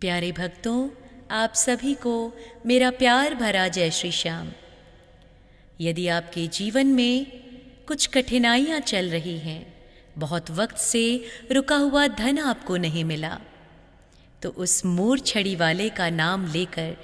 प्यारे भक्तों, आप सभी को मेरा प्यार भरा जय श्री श्याम। यदि आपके जीवन में कुछ कठिनाइयाँ चल रही हैं, बहुत वक्त से रुका हुआ धन आपको नहीं मिला, तो उस मूर्छड़ी वाले का नाम लेकर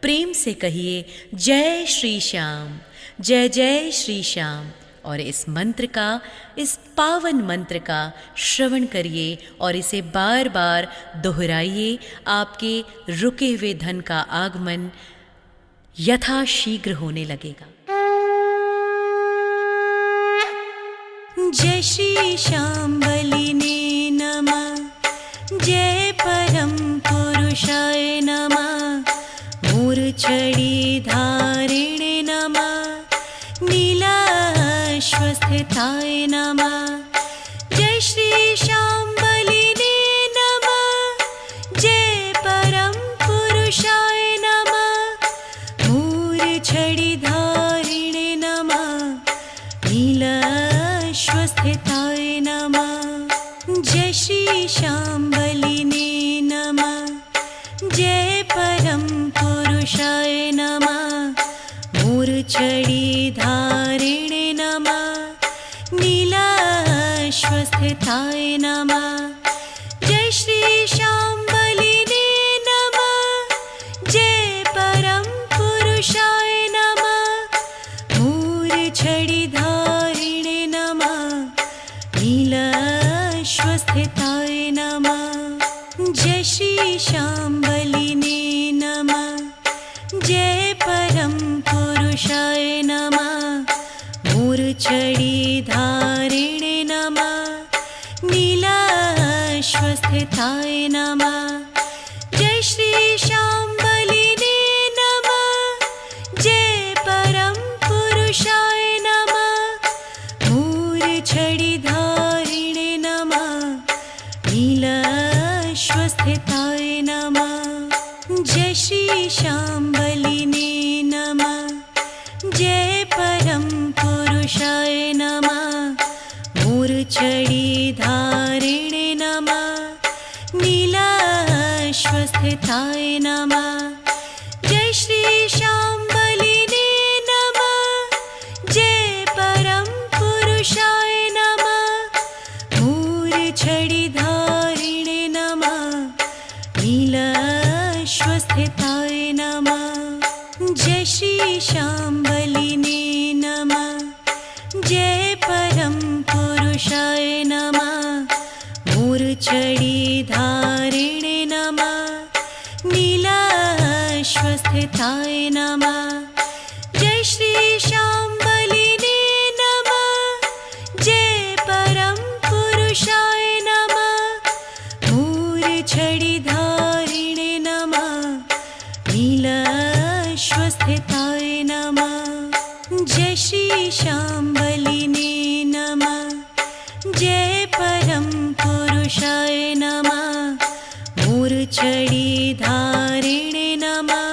प्रेम से कहिए जय श्री श्याम, जय जय श्री श्याम। और इस मंत्र का, इस पावन मंत्र का श्रवण करिए और इसे बार बार दोहराइए। आपके रुके हुए धन का आगमन यथाशीघ्र होने लगेगा। जय श्री श्याम बलिने नमः, जय परम पुरुषाय नमः, मूर्छड़ी धारिणे नमः, नीलाश्वस्थिताय नमः। जय श्री श्याम बलिने नमः, जय परम पुरुषाय नमः, मूर्छड़ी धारिणे नमः, नीलाश्वस्थिताय नमः। जय श्री श्याम बलिने नमः, जय परम पुरुषाय नमः, मूर्छड़ी धारिणे नमः, नीलाश्वस्थिताय नमः। जय श्री श्याम बलिने नमः, जय परम पुरुषाय नमः, मूर्छड़ी धारिणे नमः, नीलाश्वस्थिताय नमः। जय श्री श्याम बलिने नमः, जय परम पुरुषाय नमः, मूर्छड़ी धारिणे नमः, नीलाश्वस्थिताय नमः। जय श्री श्याम बलिने नमः, जय परम पुरुषाय नमः, मूर्छड़ी धारिणे नमः, नीलाश्वस्थिताय नमः। जय श्री श्याम बलिने नमः, जय परम पुरुषाय नमः, मूर्छड़ी धारिणे नमः, नीलाश्वस्थिताय नमः। जय श्री श्याम बलिने नमः, जय परम पुरुषाय नमः, मूर्छड़ी धारिणे नमः, नीलाश्वस्थिताय नमः। जय श्री श्याम बलिने नमः, जय परम पुरुषाय नमः, मूर्छड़ी धारिणे नमः, नीलाश्वस्थिताय नमः। जय श्री श्याम बलिने नमः, जय परम पुरुषाय नमः, मूर्छड़ी धारिणे नमः, नीलाश्वस्थिताय नमः। जय श्री श्याम बलिने नमः, जय परम पुरुषाय नमः, मूर्छड़ी धारिणे नमः,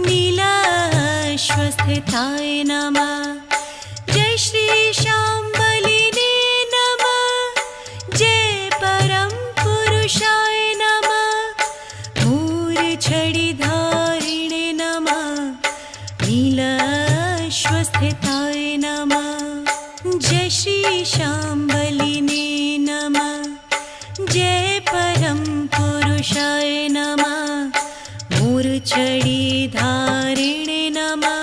नीलाश्वस्थिताय नमः। जय श्री श्याम बलिने नमः, जय परम पुरुषाय नमः, मूर्छड़ी धारिणे नमः, नीलाश्वस्थिताय नमः। जय श्री श्याम बलिने नमः, जय परम पुरुषाय नमः, मूर्छड़ी धारिणे नमः,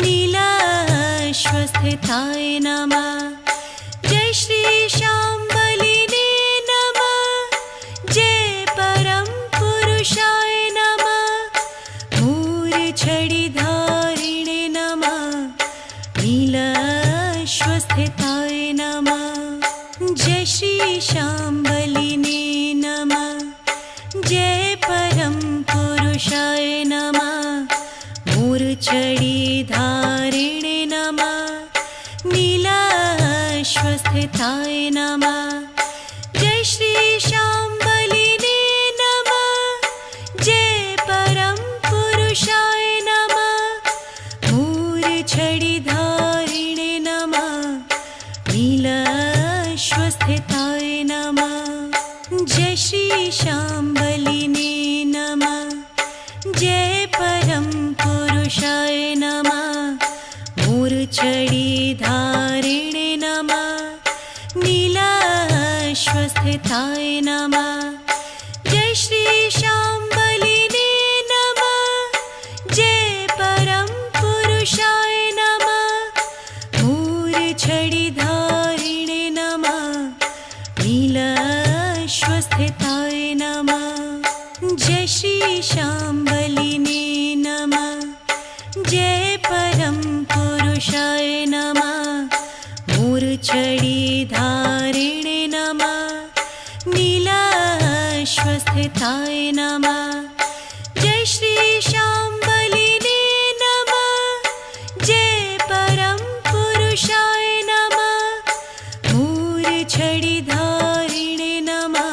नीलाश्वस्थिताय नमः। जय श्री श्याम बलिने नमः, जय परम पुरुषाय नमः, मूर्छड़ी धारिणे नमः, नीलाश्वस्थिताय नमः। जय श्री श्याम बलिने नमः, जय परम पुरुषाय नमः, मूर्छड़ी धारिणे नमः, नीलाश्वस्थिताय नमः। जय श्री श्याम बलिने नमः, जय परम पुरुषाय नमः, मूर्छड़ी धारिणे नमः, नीलाश्वस्थिताय नमः। जय श्री श्याम बलिने स्वस्थिताय नमः जय श्री शाम्बलिने नमः जय परम पुरुषाय नमः मूर्छिधारिणे नमः नीलाश्वस्थिताय नमः जय श्री शाम्बलिने नमः जय परम पुरुषाय नमः मूर्छिधारिणे नमः नीलाश्वस्थिताय नमः जय श्री शाम्बलिने नमः जय परम पुरुषाय नमः मूर्छिधारिणे नमः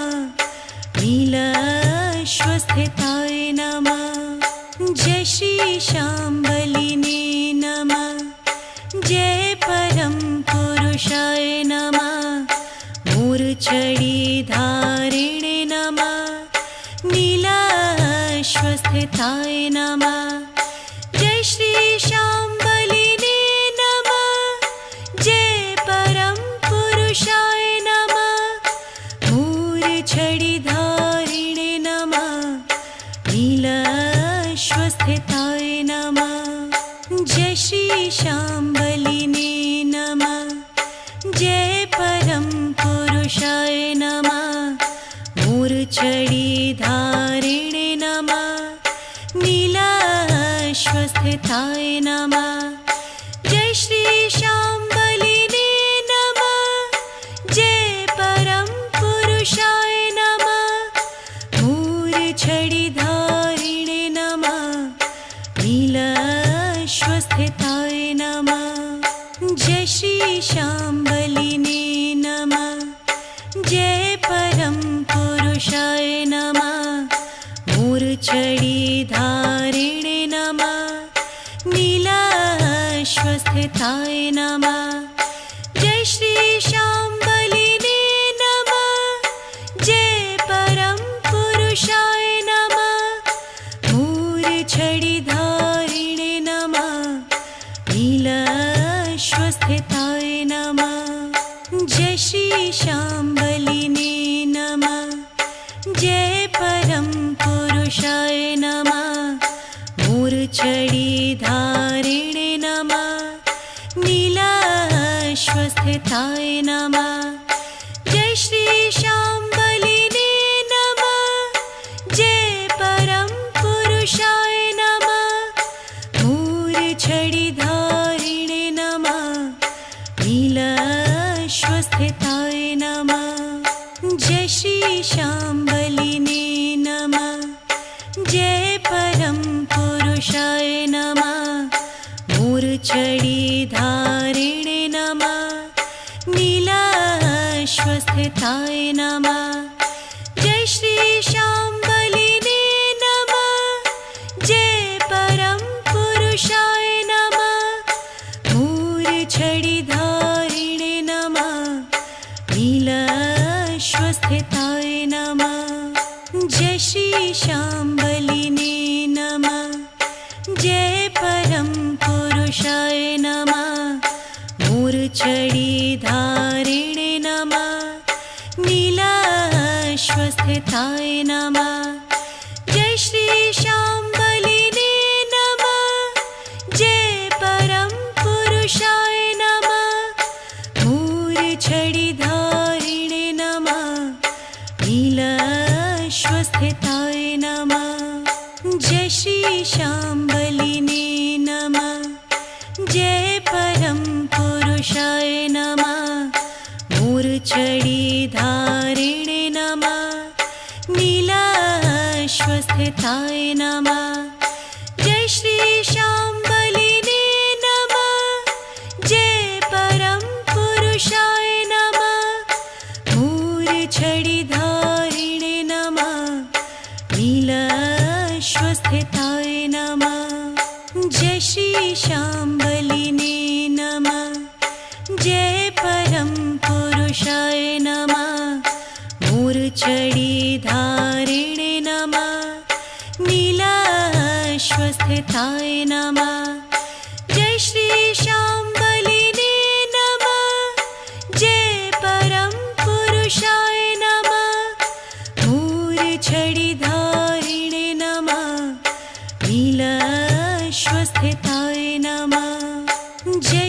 नीलाश्वस्थिताय नमः जय श्री शाम्बलिने नमः जय परम पुरुषाय नमः मूर्छिधारिणे नमः नीलाश्वस्थिताय नमः जय श्री शाम्बलिने नमः जय परम पुरुषाय नमः मूर्छिधारिणे नमः नीलाश्वस्थिताय नमः जय श्री शाम्बलिने नमः जय परम पुरुषाय नमः मूर्छिधारिणे नमः नीलाश्वस्थिताय नमः जय श्री शाम्बलिने नमः जय परम पुरुषाय नमः मूर्छिधारिणे नमः नीलाश्वस्थिताय नमः जय श्री शाम्बलिने नमः जय परम पुरुषाय नमः मूर्छिधारिणे नमः नीलाश्वस्थिताय नमः जय श्री शाम्बलिने नमः जय परम पुरुषाय नमः मूर्छिधारिणे नमः नीलाश्वस्थिताय नमः जय श्री शाम्बलिने नमः जय परम पुरुषाय नमः मूर्छिधारिणे नमः नीलाश्वस्थिताय नमः जय श्री शाम्बलिने नमः जय परम पुरुषाय नमः मूर्छिधारिणे नमः नीलाश्वस्थिताय नमः जय श्री शाम्बलिने नमः जय परम पुरुषाय नमः मूर्छिधारिणे नमः नीलाश्वस्थिताय नमः जय श्री शाम्बलिने नमः जय परम पुरुषाय नमः मूर्छिधारिणे नमः नीलाश्वस्थिताय नमः जय श्री शाम्बलिने नमः जय परम पुरुषाय नमः मूर्छिधारिणे नमः नीलाश्वस्थिताय नमः जय श्री शाम्बलिने नमः जय परम पुरुषाय नमः मूर्छिधारिणे नमः नीलाश्वस्थिताय नमः जय श्री शाम्बलिने नमः जय परम पुरुषाय नमः मूर्छिधारिणे नमः नीलाश्वस्थिताय नमः जय श्री शाम्बलिने नमः जय परम पुरुषाय नमः मूर्छिधारिणे नमः नीलाश्वस्थिताय नमः जय श्री शाम्बलिने नमः जय परम पुरुषाय नमः मूर्छिधारिणे नमः नीलाश्वस्थिताय नमः जय श्री शाम्बलिने नमः जय परम पुरुषाय नमः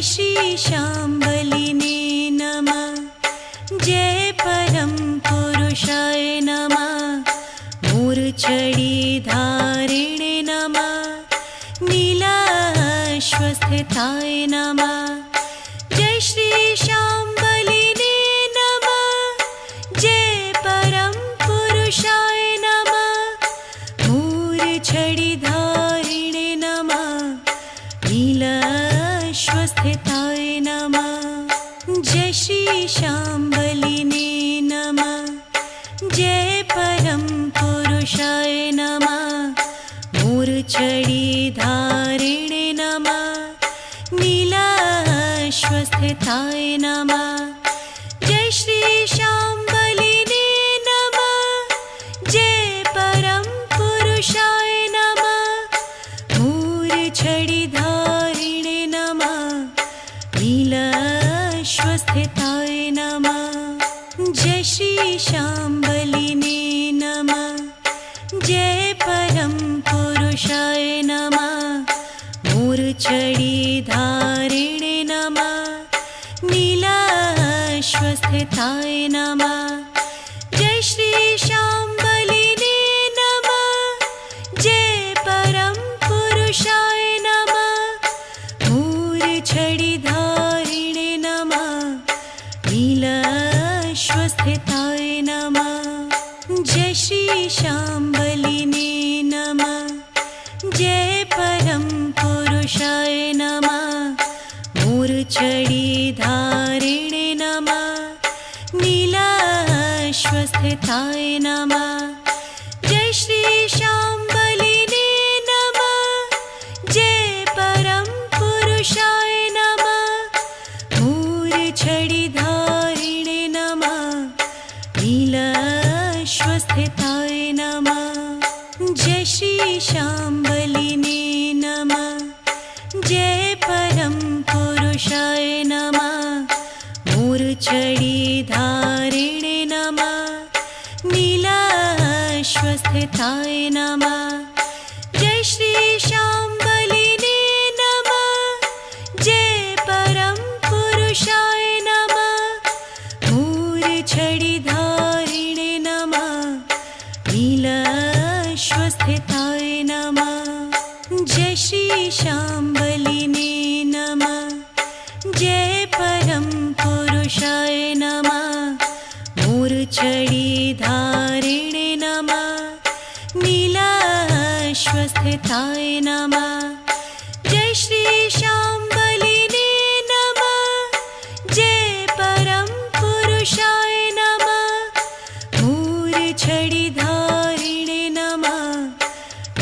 श्री शाम्बलिने नमः। जय परम पुरुषाय नमः। मूर्छिधारिणे नमः। नीलाश्वस्थिताय नमः। जय श्री शाम्बलिने नमः। जय परम पुरुषाय नमः। मूर्छिधारिणे नमः। नीलाश्वस्थिताय नमः। जय श्री शाम्बलिने नमः। जय परम पुरुषाय नमः। मूर्छिधारिणे नमः। नीलाश्वस्थिताय नमः। जय श्री शाम्बलिने नमः। जय परम पुरुषाय नमः। मूर्छिधारिणे नमः। नीलाश्वस्थिताय नमः। जय श्री शाम्बलिने नमः। जय परम पुरुषाय नमः। मूर्छिधारिणे नमः। नीलाश्वस्थिताय नमः। जय श्री शाम्बलिने नमः। जय परम पुरुषाय नमः। मूर्छिधारिणे नमः। नीलाश्वस्थिताय नमः। जय श्री शाम्बलिने नमः। जय परम पुरुषाय नमः। मूर्छिधारिणे नमः। नीलाश्वस्थिताय नमः। जय श्री शाम्बलिने नमः। जय परम पुरुषाय नमः। मूर्छिधारिणे नमः। नीलाश्वस्थिताय नमः। जय श्री शाम्बलिने नमः। जय परम पुरुषाय नमः। मूर्छिधारिणे नमः। नीलाश्वस्थिताय नमः। जय श्री शाम्बलिने नमः। जय परम पुरुषाय नमः। मूर्छिधारिणे नमः। नीलाश्वस्थिताय नमः। जय श्री शाम्बलिने नमः। जय परम पुरुषाय नमः। मूर्छिधारिणे नमः। नीलाश्वस्थिताय नमः। जय श्री शाम्बलिने नमः। जय परम पुरुषाय नमः। मूर्छिधारिणे नमः।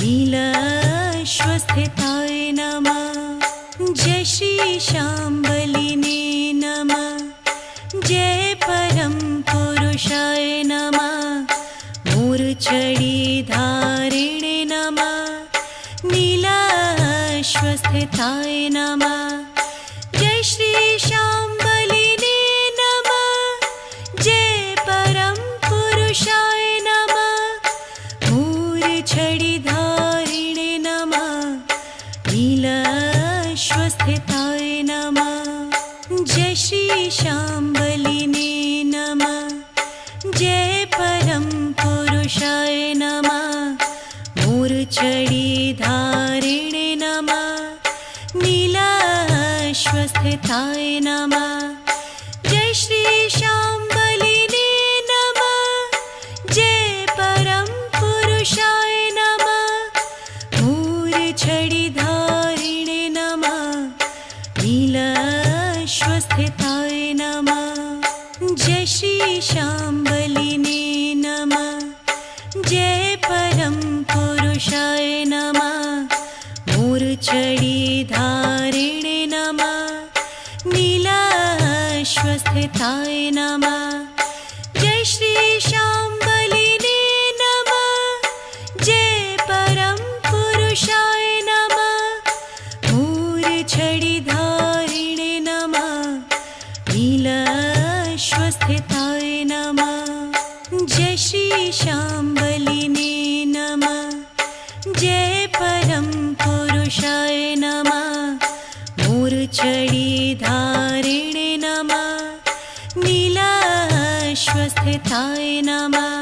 नीलाश्वस्थिताय नमः। जय श्री शाम्बलिने नमः। जय परम पुरुषाय नमः। मूर्छिधारिणे नमः। नीलाश्वस्थिताय नमः। जय श्री शाम्बलिने नमः। जय परम पुरुषाय नमः। मूर्छिधारिणे नमः। नीलाश्वस्थिताय नमः। जय श्री शाम्बलिने नमः। जय परम पुरुषाय नमः। मूर्छिधारिणे नमः। नीलाश्वस्थिताय नमः। जय श्री शाम्बलिने नमः। जय परम पुरुषाय नमः। मूर्छिधारिणे नमः। नीलाश्वस्थिताय नमः। जय श्री शाम्बलिने नमः। जय परम पुरुषाय नमः। मूर्छिधारिणे नमः। नीलाश्वस्थिताय नमः। जय श्री शाम्बलिने नमः। जय परम पुरुषाय नमः। मूर्छिधारिणे नमः। नीलाश्वस्थिताय नमः। जय श्री शाम्बलिने नमः। जय परम पुरुषाय नमः। मूर्छिधारिणे स्वस्थताय नमः